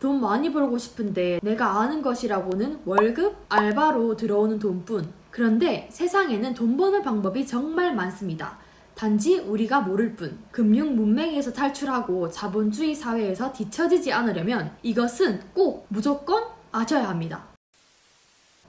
돈 많이 벌고 싶은데 내가 아는 것이라고는 월급, 알바로 들어오는 돈뿐. 그런데 세상에는 돈 버는 방법이 정말 많습니다. 단지 우리가 모를 뿐. 금융 문맹에서 탈출하고 자본주의 사회에서 뒤처지지 않으려면 이것은 꼭 무조건 아셔야 합니다.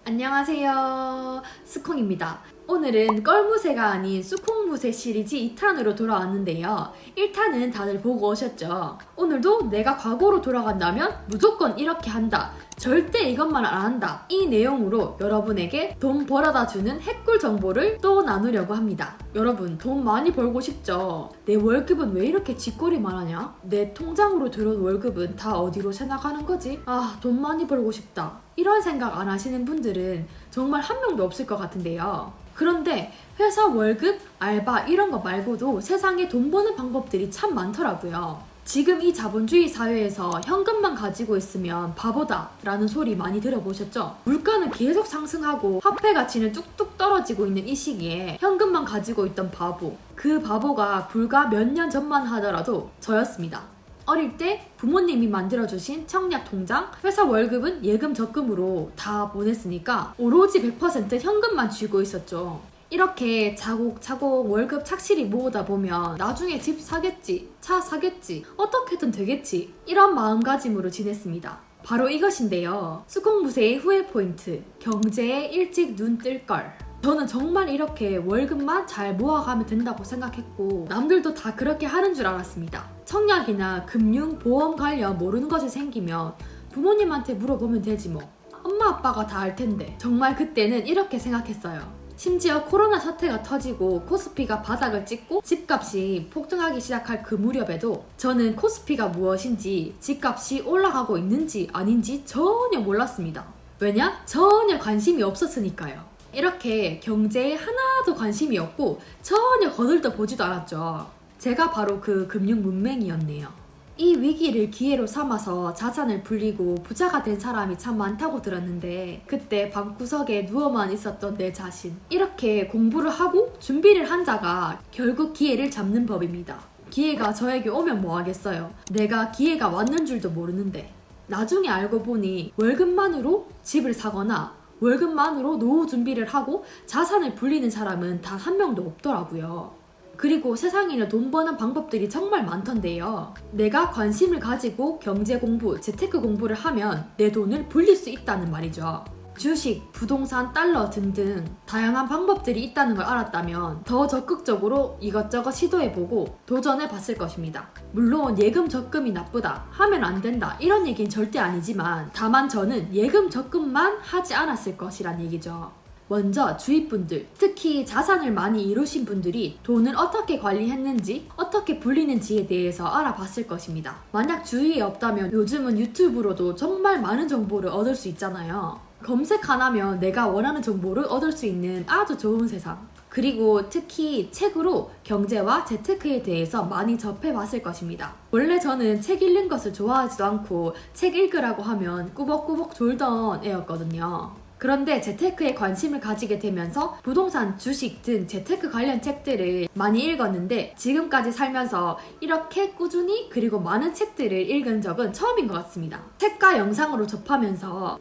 안녕하세요, 스콩입니다. 오늘은 껄무새가 아닌 수콩무새 시리즈 2탄으로 돌아왔는데요. 1탄은 다들 보고 오셨죠? 오늘도 내가 과거로 돌아간다면 무조건 이렇게 한다, 절대 이것만 안 한다, 이 내용으로 여러분에게 돈 벌어다 주는 핵꿀 정보를 또 나누려고 합니다. 여러분, 돈 많이 벌고 싶죠? 내 월급은 왜 이렇게 쥐꼬리만 하냐? 내 통장으로 들어온 월급은 다 어디로 새나가는 거지? 돈 많이 벌고 싶다, 이런 생각 안 하시는 분들은 정말 한 명도 없을 것 같은데요. 그런데 회사 월급, 알바 이런 거 말고도 세상에 돈 버는 방법들이 참 많더라고요. 지금 이 자본주의 사회에서 현금만 가지고 있으면 바보다 라는 소리 많이 들어보셨죠? 물가는 계속 상승하고 화폐 가치는 뚝뚝 떨어지고 있는 이 시기에 현금만 가지고 있던 바보, 그 바보가 불과 몇 년 전만 하더라도 저였습니다. 어릴 때 부모님이 만들어주신 청약 통장, 회사 월급은 예금 적금으로 다 보냈으니까 오로지 100% 현금만 쥐고 있었죠. 이렇게 차곡차곡 월급 착실히 모으다 보면 나중에 집 사겠지, 차 사겠지, 어떻게든 되겠지, 이런 마음가짐으로 지냈습니다. 바로 이것인데요. 수콩무새의 후회 포인트, 경제에 일찍 눈 뜰걸. 저는 정말 이렇게 월급만 잘 모아가면 된다고 생각했고 남들도 다 그렇게 하는 줄 알았습니다. 청약이나 금융, 보험 관련 모르는 것이 생기면 부모님한테 물어보면 되지 뭐. 엄마 아빠가 다 알 텐데. 정말 그때는 이렇게 생각했어요. 심지어 코로나 사태가 터지고 코스피가 바닥을 찍고 집값이 폭등하기 시작할 그 무렵에도 저는 코스피가 무엇인지, 집값이 올라가고 있는지 아닌지 전혀 몰랐습니다. 왜냐? 전혀 관심이 없었으니까요. 이렇게 경제에 하나도 관심이 없고 전혀 거들떠 보지도 않았죠. 제가 바로 그 금융 문맹이었네요. 이 위기를 기회로 삼아서 자산을 불리고 부자가 된 사람이 참 많다고 들었는데 그때 방구석에 누워만 있었던 내 자신, 이렇게 공부를 하고 준비를 한 자가 결국 기회를 잡는 법입니다. 기회가 저에게 오면 뭐 하겠어요. 내가 기회가 왔는 줄도 모르는데. 나중에 알고 보니 월급만으로 집을 사거나 월급만으로 노후 준비를 하고 자산을 불리는 사람은 단 한 명도 없더라고요. 그리고 세상에는 돈 버는 방법들이 정말 많던데요. 내가 관심을 가지고 경제 공부, 재테크 공부를 하면 내 돈을 불릴 수 있다는 말이죠. 주식, 부동산, 달러 등등 다양한 방법들이 있다는 걸 알았다면 더 적극적으로 이것저것 시도해보고 도전해봤을 것입니다. 물론 예금 적금이 나쁘다, 하면 안 된다, 이런 얘기는 절대 아니지만 다만 저는 예금 적금만 하지 않았을 것이란 얘기죠. 먼저 주위 분들, 특히 자산을 많이 이루신 분들이 돈을 어떻게 관리했는지, 어떻게 불리는지에 대해서 알아봤을 것입니다. 만약 주위에 없다면 요즘은 유튜브로도 정말 많은 정보를 얻을 수 있잖아요. 검색 하나면 내가 원하는 정보를 얻을 수 있는 아주 좋은 세상. 그리고 특히 책으로 경제와 재테크에 대해서 많이 접해봤을 것입니다. 원래 저는 책 읽는 것을 좋아하지도 않고 책 읽으라고 하면 꾸벅꾸벅 졸던 애였거든요. 그런데 재테크에 관심을 가지게 되면서 부동산, 주식 등 재테크 관련 책들을 많이 읽었는데 지금까지 살면서 이렇게 꾸준히 그리고 많은 책들을 읽은 적은 처음인 것 같습니다. 책과 영상으로 접하면서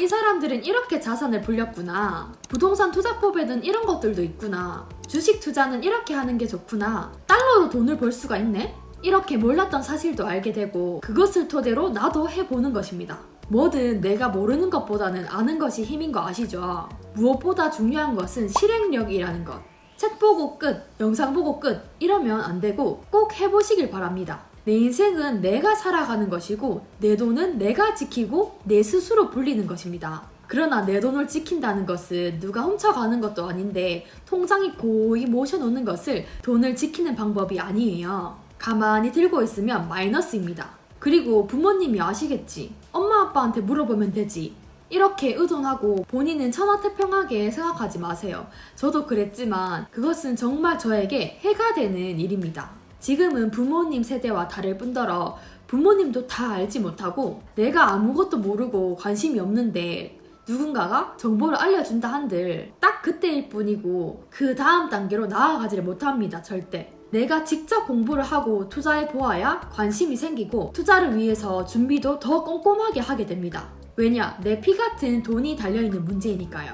이 사람들은 이렇게 자산을 불렸구나, 부동산 투자법에는 이런 것들도 있구나, 주식 투자는 이렇게 하는 게 좋구나, 달러로 돈을 벌 수가 있네? 이렇게 몰랐던 사실도 알게 되고 그것을 토대로 나도 해보는 것입니다. 뭐든 내가 모르는 것보다는 아는 것이 힘인 거 아시죠? 무엇보다 중요한 것은 실행력이라는 것. 책 보고 끝, 영상 보고 끝, 이러면 안 되고 꼭 해보시길 바랍니다. 내 인생은 내가 살아가는 것이고 내 돈은 내가 지키고 내 스스로 불리는 것입니다. 그러나 내 돈을 지킨다는 것은 누가 훔쳐가는 것도 아닌데 통장에 고이 모셔놓는 것을 돈을 지키는 방법이 아니에요. 가만히 들고 있으면 마이너스입니다. 그리고 부모님이 아시겠지, 엄마 아빠한테 물어보면 되지, 이렇게 의존하고 본인은 천하태평하게 생각하지 마세요. 저도 그랬지만 그것은 정말 저에게 해가 되는 일입니다. 지금은 부모님 세대와 다를 뿐더러 부모님도 다 알지 못하고 내가 아무것도 모르고 관심이 없는데 누군가가 정보를 알려준다 한들 딱 그때일 뿐이고 그 다음 단계로 나아가지를 못합니다. 절대. 내가 직접 공부를 하고 투자해 보아야 관심이 생기고 투자를 위해서 준비도 더 꼼꼼하게 하게 됩니다. 왜냐? 내 피 같은 돈이 달려있는 문제이니까요.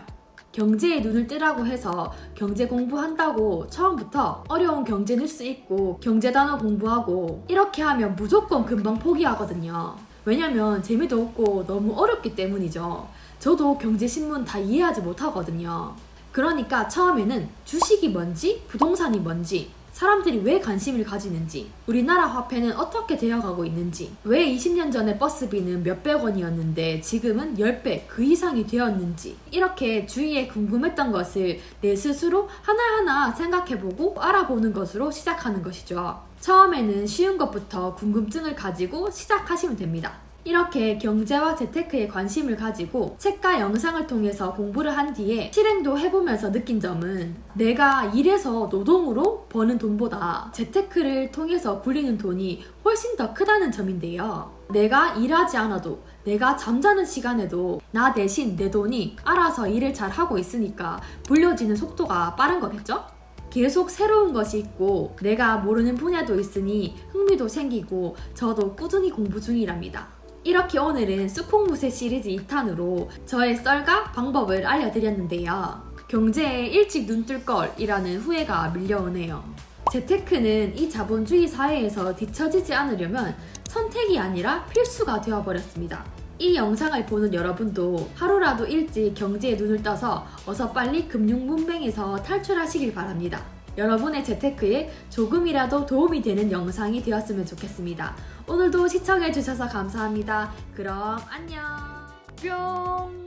경제에 눈을 뜨라고 해서 경제 공부한다고 처음부터 어려운 경제 뉴스 읽고 경제 단어 공부하고 이렇게 하면 무조건 금방 포기하거든요. 왜냐면 재미도 없고 너무 어렵기 때문이죠. 저도 경제신문 다 이해하지 못하거든요. 그러니까 처음에는 주식이 뭔지, 부동산이 뭔지, 사람들이 왜 관심을 가지는지, 우리나라 화폐는 어떻게 되어가고 있는지, 왜 20년 전에 버스비는 몇백 원이었는데 지금은 10배 그 이상이 되었는지, 이렇게 주위에 궁금했던 것을 내 스스로 하나하나 생각해보고 알아보는 것으로 시작하는 것이죠. 처음에는 쉬운 것부터 궁금증을 가지고 시작하시면 됩니다. 이렇게 경제와 재테크에 관심을 가지고 책과 영상을 통해서 공부를 한 뒤에 실행도 해보면서 느낀 점은 내가 일해서 노동으로 버는 돈보다 재테크를 통해서 굴리는 돈이 훨씬 더 크다는 점인데요. 내가 일하지 않아도 내가 잠자는 시간에도 나 대신 내 돈이 알아서 일을 잘 하고 있으니까 불려지는 속도가 빠른 거겠죠? 계속 새로운 것이 있고 내가 모르는 분야도 있으니 흥미도 생기고 저도 꾸준히 공부 중이랍니다. 이렇게 오늘은 수콩무새 시리즈 2탄으로 저의 썰과 방법을 알려드렸는데요. 경제에 일찍 눈 뜰 걸이라는 후회가 밀려오네요. 재테크는 이 자본주의 사회에서 뒤처지지 않으려면 선택이 아니라 필수가 되어버렸습니다. 이 영상을 보는 여러분도 하루라도 일찍 경제에 눈을 떠서 어서 빨리 금융문맹에서 탈출하시길 바랍니다. 여러분의 재테크에 조금이라도 도움이 되는 영상이 되었으면 좋겠습니다. 오늘도 시청해주셔서 감사합니다. 그럼 안녕. 뿅.